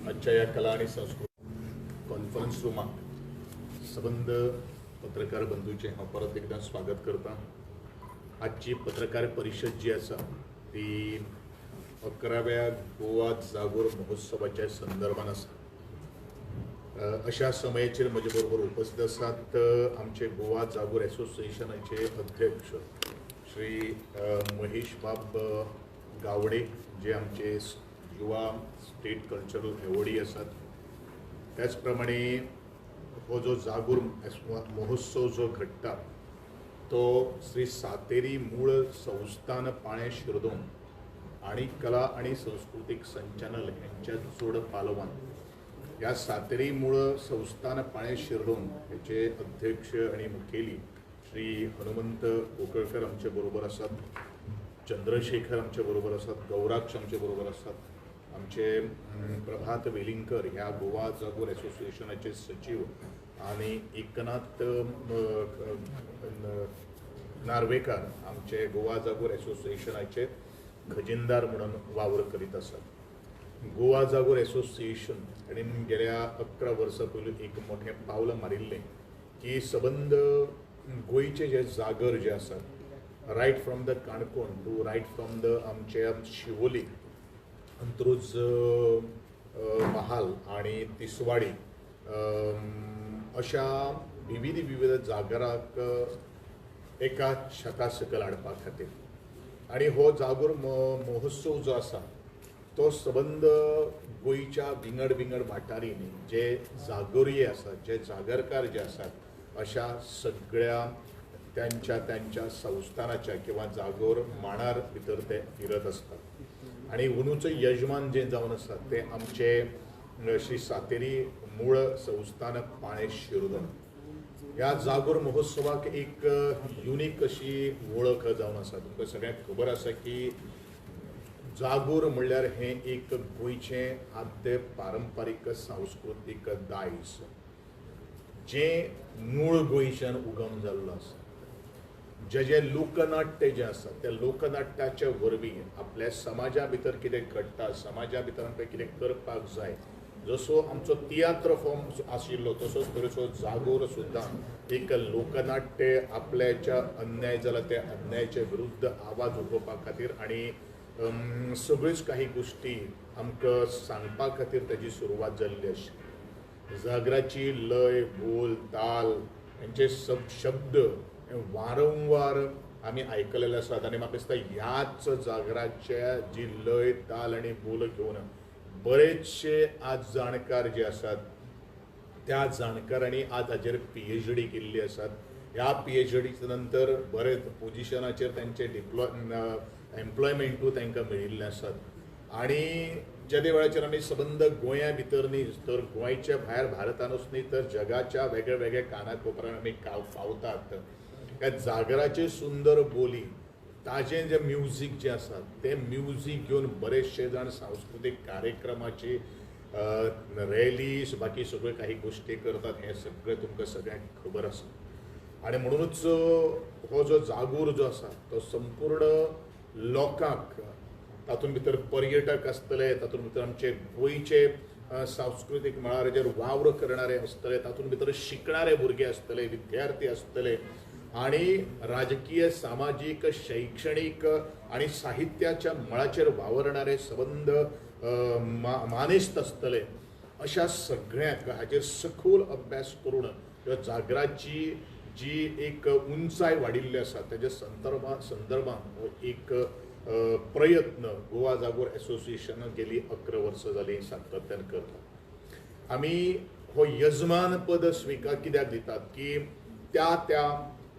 आजच्या या कला आणि संस्कृती कॉन्फरन्स रुमात संबंध पत्रकार बंधूचे हांव परत एकदा स्वागत करता। आजची पत्रकार परिषद जी आसा ती 11व्या गोवा जागोर महोत्सवाच्या संदर्भात आसा। अशा समयाचेर म्हजे बरोबर उपस्थित आसात आमचे गोवा जागोर एसोसिएशनाचे अध्यक्ष श्री महेश बाब गावडे, जे आमचे युवा स्टेट कल्चरल एवॉर्डी आसात। त्याचप्रमाणे हो जो जागोर महोत्सव जो घडटा तो श्री सातेरी मूळ संस्थान पाळे शिरदोन आणि कला आणि सांस्कृतिक संचालनालय यांच्या जोड पालवान या सातेरी मूळ संस्थान पाळे शिरदोन याचे अध्यक्ष आणि मुखेली श्री हनुमंत कोकळकर आमचे बरोबर आसात, चंद्रशेखर आमचे बरोबर आसात, गौराक्ष आमचे बरोबर आसात, आमचे प्रभात वेलिंगकर ह्या गोवा जागोर एसोसिएशनाचे सचिव आणि एकनाथ नार्वेकर आमचे गोवा जागोर एसोसिएशनाचे खजिनदार म्हणून वावर करीत आसात। गोवा जागोर एसोसिएशन आणि गेल्या 11 वर्सां पयलीं एक मोठें पावल मारिल्लें की सबंद गोंयचे जे जागर जे आसात, right from the Canacona to right from the आमचे शिवोली, अंत्रुज महाल आणि तिसवाडी अशा विविध जागराक एका छता सकल हाडपा खातीर आणि हो जागोर महोत्सव जो आसा तो सबंद गोंयच्या विंगड वाठारींनी जे जागोरी आसात, जे जागरकार जे आसात, अशा सगळ्या त्यांच्या संस्थानाच्या किंवा जागोर मांडार भितर ते फिरत असतात आणि अंदूचे यजमान जे जावन आसात ते आमचे श्री सातेरी मूळ संस्थान पाळे शिरदोन। ह्या जागोर महोत्सवाक एक युनिक अशी वळख जावन आसा। तुमकां सगळ्यांक खबर आसा की जागोर म्हणल्यार हें एक गोंयचें आद्य पारंपारीक सांस्कृतीक दायज जें मूळ गोंयच्यान उगम जाल्लो आसा। जे लोकनाट्य जे आसा त्या लोकनाट्याच्या वरवीं आपल्या समाजा भितर कितें घडटा, समाजा भितर आमकां कितें करपाक जाय, जसो आमचो तियात्र फॉर्म आशिल्लो तसोच तरेचो जागोर सुद्दां एक लोकनाट्य आपल्याच्या अन्याय जाला त्या अन्यायाच्या विरुद्ध आवाज उठोवपा खातीर आनी सगळ्योच काही गोष्टी आमकां सांगपा खातीर ताची सुरवात जाल्ली आशिल्ली। जागराची लय, बोल, ताल हेंचे शब्द वारंवार आमी आयकलेले आसात आनी म्हाका दिसता ह्याच जागराच्या जी लय, ताल आनी बोल घेवन बरेचशे आज जाणकार जे आसात त्या जाणकारांनी आज हाचेर PhD केल्ली आसात। ह्या PhD नंतर बरेच पोजिशनाचेर तांचे एम्प्लॉयमेंटूय तांकां मेळिल्ले आसात आणि ज्या वेळाचेर आमी सबंद गोंया भितर न्ही तर गोंयच्या भायर भारतानूच न्ही तर जगाच्या वेगळ्या कानाकोपऱ्यांत आमी पावतात। ह्या जागराचे सुंदर बोली, ताजें जे म्युजीक जे आसा ते म्युजीक घेवन बरेचशे जाण सांस्कृतीक कार्यक्रमाची रॅलीज बाकी सगळे काही गोष्टी करतात, हे सगळें तुमकां सगळ्यांक खबर आसा। आणि म्हणूनच हो जो जागोर जो आसा तो संपूर्ण लोकांक तातूंत भितर पर्यटक आसतले, तातूंत भितर आमचे गोंयचे सांस्कृतीक मळार वावर करणारे आसतले, तातूंत भितर शिकणारे भुरगे आसतले, विद्यार्थी आसतले आणि राजकीय, सामाजिक, शैक्षणिक आणि साहित्याच्या मळाचेर वावरणारे सबंद मानेस्त आसतले, अशा सगळ्यांक हाचेर सखोल अभ्यास करून ह्या जागराची जी एक उंचाय वाडिल्ली आसा ताच्या संदर्भात एक प्रयत्न गोवा जागोर एसोसिएशन गेली 11 वर्सां जाली सातत्यान करता। आमी हो यजमान पद स्विकार कित्याक दितात की त्या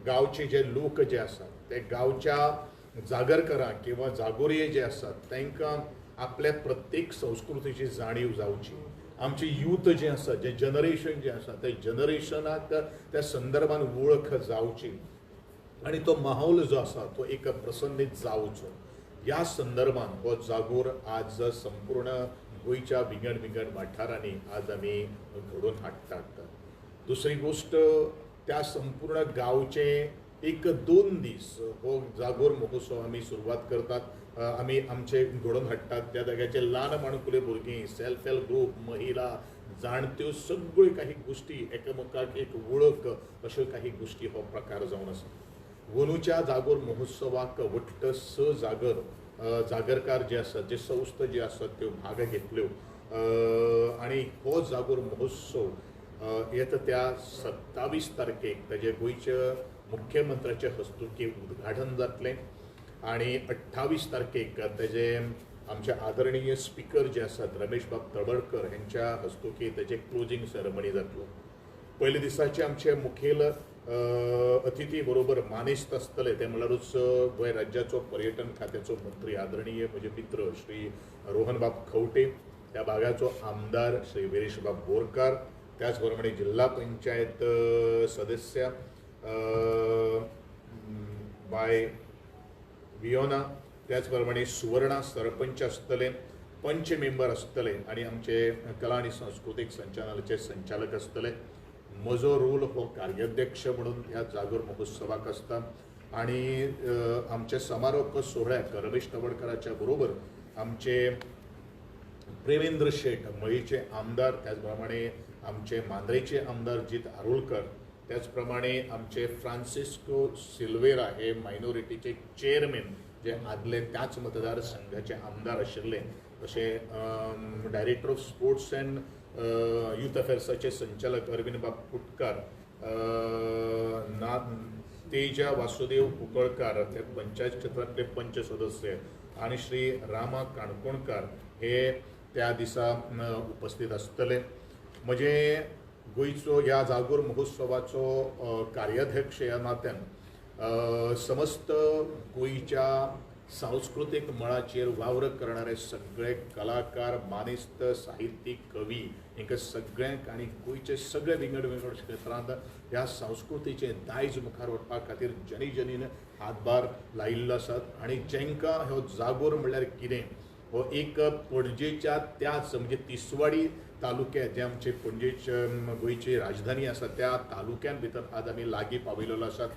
गांवचे जे लोक जे आसात ते गांवच्या जागरकारांक किंवा जागोरये जे आसात तांकां आपल्या प्रत्येक संस्कृतीची जाणीव जावची। आमचे यूथ जे आसा, जे जनरेशन जे आसा ते जनरेशनाक त्या संदर्भान वळख जावची आणि तो माहोल जो आसा तो एक प्रसन्नीत जावचो। ह्या संदर्भान हो जागोर आज संपूर्ण गोंयच्या विंगड वाठारांनी आज आमी घडोवन हाडटात। दुसरी गोष्ट, त्या संपूर्ण गांवचे 1-2 दीस हो जागोर महोत्सव आमी सुरवात करतात आमी आमचे घडोवन हाडटात. त्या जाग्याचे ल्हान माणकुले भुरगीं, सेल्फ हेल्प ग्रूप, महिला, जाणट्यो सगळ्यो काही गोष्टी एकामेकाक एक वळख अश्यो काही गोष्टी हो प्रकार जावन आसा. अंदूच्या जागोर महोत्सवाक वट्ट 6 जागरकार जे आसात, जे संस्था जे आसात त्यो भाग घेतल्यो आनी हो जागोर महोत्सव येता त्या 27 तारखेक ताजे गोंयच्या मुख्यमंत्र्याचे हस्तुकी उद्घाटन जातलें आनी 28 तारखेक ताजे आमचे आदरणीय स्पीकर जे आसात रमेश बाब तळवडकर हांच्या हस्तुकी ताजे क्लोजिंग सेरेमनी जातलो. पयल्या दिसाचे आमचे मुखेल अतिथी बरोबर मानेस्त आसतले ते म्हणल्यारूच गोंय राज्याचो पर्यटन खात्याचो मंत्री आदरणीय म्हजे मित्र श्री रोहन बाब खंवटे, त्या भागाचो आमदार श्री विरेश बाब बोरकार, त्याच प्रमाणे जिल्हा पंचायत सदस्य बाय वियोना, त्याच प्रमाणे सुवर्णा सरपंच आसतले, पंच मेंबर आसतले आनी आमचे कला आनी सांस्कृतीक संचालनालयाचे संचालक आसतले. म्हजो रोल हो कार्याध्यक्ष म्हणून ह्या जागोर महोत्सवाक आसता आनी आमचे समारोप सोहळ्याक रमेश तवडकराच्या बरोबर आमचे प्रेमेंद्र शेट मळीचे आमदार, त्याच प्रमाणे आमचे मांद्रेचे आमदार जीत आरोलकर, त्याच प्रमाणे आमचे फ्रांसिस्को सिल्वेरा हे मायनॉरिटीचे चेअरमॅन जे आदले त्याच मतदारसंघाचे आमदार आशिल्ले, तशे director of sports and youth अफेर्साचे संचालक अरविंद बाब कुटकार, तेजा वासुदेव कुंकळकार ते पंचायत क्षेत्रातले पंच सदस्य आनी श्री रामा काणकोणकार हे त्या दिसा उपस्थित आसतले. म्हणजे गोंयचो ह्या जागोर महोत्सवाचो कार्याध्यक्ष ह्या नात्यान समस्त गोंयच्या सांस्कृतीक मळाचेर वावर करणारे सगळे कलाकार, मानेस्त, साहित्यीक, कवी हांकां सगळ्यांक आनी गोंयचे सगळे विंगड विंगड क्षेत्रांत ह्या संस्कृतीचे दायज मुखार व्हरपा खातीर जनी जनीन हातभार लायिल्लो आसात आनी जांकां हो जागोर म्हणल्यार कितें हो एक पणजेच्या त्याच म्हणजे तिसवाडी तालुक्यात जे आमचे पणजेचे गोंयची राजधानी आसा त्या तालुक्यान भितर आज आमी लागीं पाविल्लो आसात.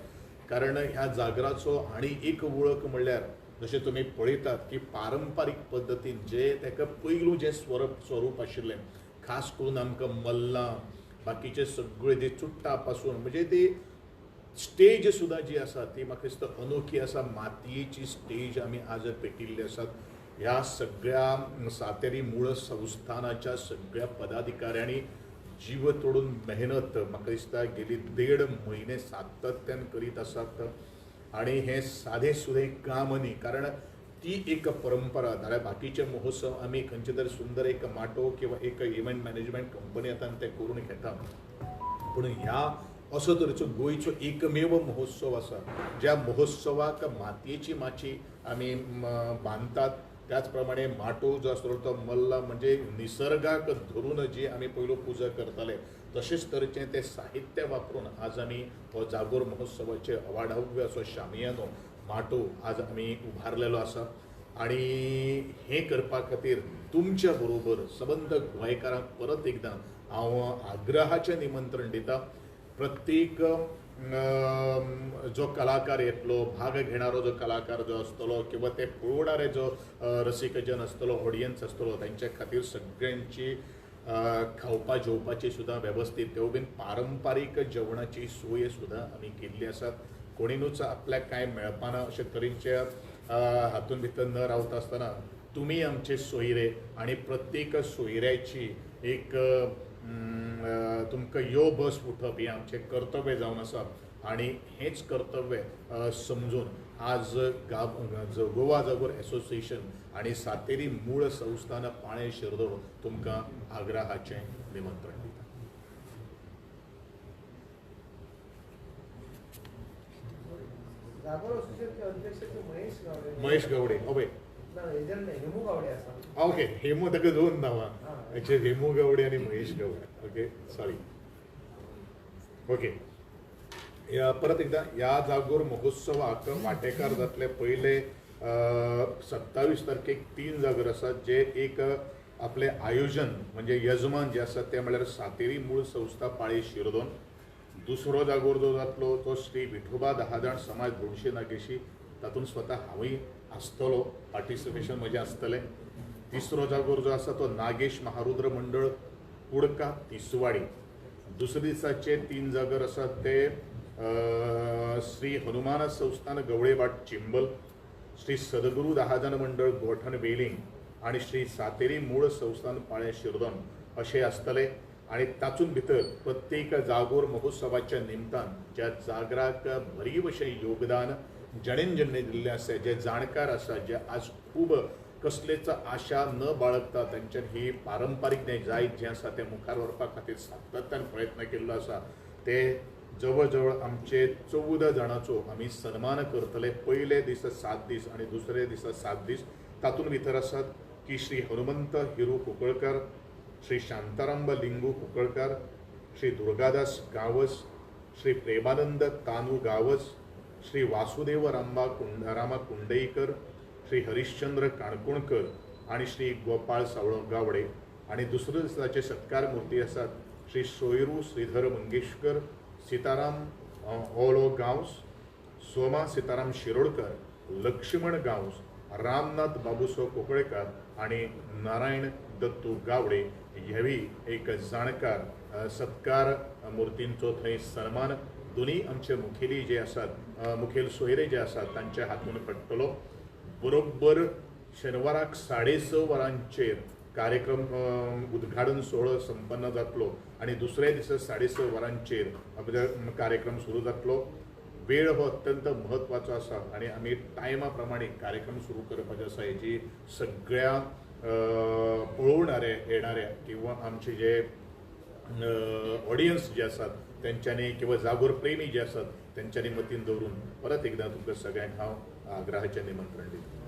कारण ह्या जागराचो आनी एक वळख म्हणल्यार जशें तुमी पळयतात की पारंपारीक पद्दतीन जे ताका पयलू जे स्वरूप आशिल्लें, खास करून आमकां मल्लां बाकीचे सगळे जे चुट्टा पासून म्हणजे ती स्टेज सुद्दां जी आसा ती म्हाका दिसता अनोखी आसा. मातयेची स्टेज आमी आज पेटिल्ली आसात. ह्या सगळ्या सातेरी मूळ संस्थानाच्या सगळ्या पदाधिकाऱ्यांनी जीव तोडून मेहनत म्हाका दिसता गेली 1.5 म्हयने सातत्यान करीत आसात आनी हे सादें सुदें काम न्ही, कारण ती एक परंपरा. नाल्यार बाकीचे महोत्सव आमी खंयचे तरी सुंदर एक माटो किंवा एक इव्हेंट मॅनेजमेंट कंपनी येतात ते करून घेता, पूण ह्या असो तरेचो गोंयचो एकमेव महोत्सव आसा ज्या महोत्सवाक मातयेची माची आमी बांदतात. त्याच प्रमाणे माटो जो आसलो तो मल्ला म्हणजे निसर्गाक धरून जी आमी पयलो पुजा करताले तशेंच तरेचें तें साहित्य वापरून आज आमी हो जागोर महोत्सवाचे अवाढव्य असो शामियानो माटो आज आमी उभारलेलो आसा. आनी हें करपा खातीर तुमच्या बरोबर सबंद गोंयकारांक परत एकदां हांव आग्रहाचें निमंत्रण दिता. प्रत्येक जो कलाकार येतलो, भाग घेणारो जो कलाकार जो आसतलो किंवा ते पळोवणारे जो रसिकजन आसतलो, ऑडियन्स आसतलो, तांच्या खातीर सगळ्यांची खावपा जेवपाची सुद्दां वेवस्थीत त्यो बीन पारंपारीक जेवणाची सोय सुद्दां आमी केल्ली आसात. कोणीनूच आपल्याक कांय मेळपाना अशे तरेच्या हातून भितर न रावता आसतना तुमी आमचे सोयरे आनी प्रत्येक सोयऱ्याची एक तुमकां यो बस उठप हें आमचें कर्तव्य जावन आसा आनी हेंच कर्तव्य समजून आज गोवा जागोर एसोसिएशन आनी सातेरी मूळ संस्थान पाळे शिरदोळ तुमकां आग्रहाचें निमंत्रण दिता. महेश गावडे ओके हेमू ताका 2 नांवां एक्चुअली हेमू गावडे आनी Mahesh Gawade okay sorry okay. परत एकदा ह्या जागोर महोत्सवाक वांटेकार जातले पयले 27 तारखेक 3 जागर आसात जे एक आपले आयोजन म्हणजे यजमान जे आसा ते म्हळ्यार सातेरी मूळ संस्था पाळी शिरदोन. दुसरो जागोर जो जातलो तो श्री विठोबा दहाजाण समाज 200 नागेशी तातूंत स्वता हांवूय आसतलो पार्टिसिपेशन म्हजें आसतलें. तिसरो जागोर जो आसा तो नागेश महारुद्र मंडळ कुडका तिसवाडी. दुसरे दिसाचे 3 जागर आसात ते श्री हनुमान संस्थान गवळेबाट चिंबल, श्री सद्गुरू दहाजन मंडळ गोठण वेलिंग आणि श्री सातेरी मूळ संस्थान पाळे शिरदोन अशें आसतले. आणि तातूंत भितर प्रत्येक जागोर महोत्सवाच्या निमतान ज्या जागराक बरी भशेन योगदान जेणें दिल्लें आसा, जे जाणकार आसा, जे आज खूब कसलेच आशा न बाळगता तांच्यान ही पारंपारीक जायत जें आसा तें मुखार व्हरपा खातीर सातत्यान प्रयत्न केल्लो आसा. ते जवळ जवळ आमचे 14 जाणांचो आमी सन्मान करतले. पयले दीस 7 दीस आणि दुसरे दीस 7 दीस. तातूंत भितर आसात की श्री हनुमंत हिरू कुंकळकर, श्री शांताराम लिंगू कुंकळकर, श्री दुर्गादास गावस, श्री प्रेमानंद तानू गावस, श्री वासुदेव रामा कुंडईकर, श्री हरिश्चंद्र काणकोणकर आणि श्री गोपाळ सावळो गावडे. आणि दुसऱ्या दिसाचे सत्कार मूर्ती आसात श्री सोयरू श्रीधर मंगेशकर, सीताराम ओलो गांवस, सोमा सीताराम शिरोडकर, लक्ष्मण गांवस, रामनाथ बाबूसो कोकळेकर आणि नारायण दत्तू गावडे हेवी एक जाणकार सत्कार मूर्तींचो थंय सन्मान दोन्ही आमचे मुखेली जे आसात, मुखेल सोयरे जे आसात तांच्या हातून पडटलो. बरोबर शेनवाराक 6:30 वरांचेर कार्यक्रम उद्घाटन सोहळो संपन्न जातलो आणि दुसऱ्या दिसा 6:30 वरांचेर कार्यक्रम सुरू जातलो. वेळ हो अत्यंत म्हत्वाचो आसा आणि आमी टायमा प्रमाणे कार्यक्रम सुरू करपाचो आसा. हेची सगळ्या पळोवणारे येणाऱ्या किंवा आमचे जे ऑडियन्स जे आसात तेंच्यांनी किंवा जागोर प्रेमी जे आसात तेंच्यांनी मतीन दवरून परत एकदा तुमकां सगळ्यांक हांव आग्रहाचें निमंत्रण दिता.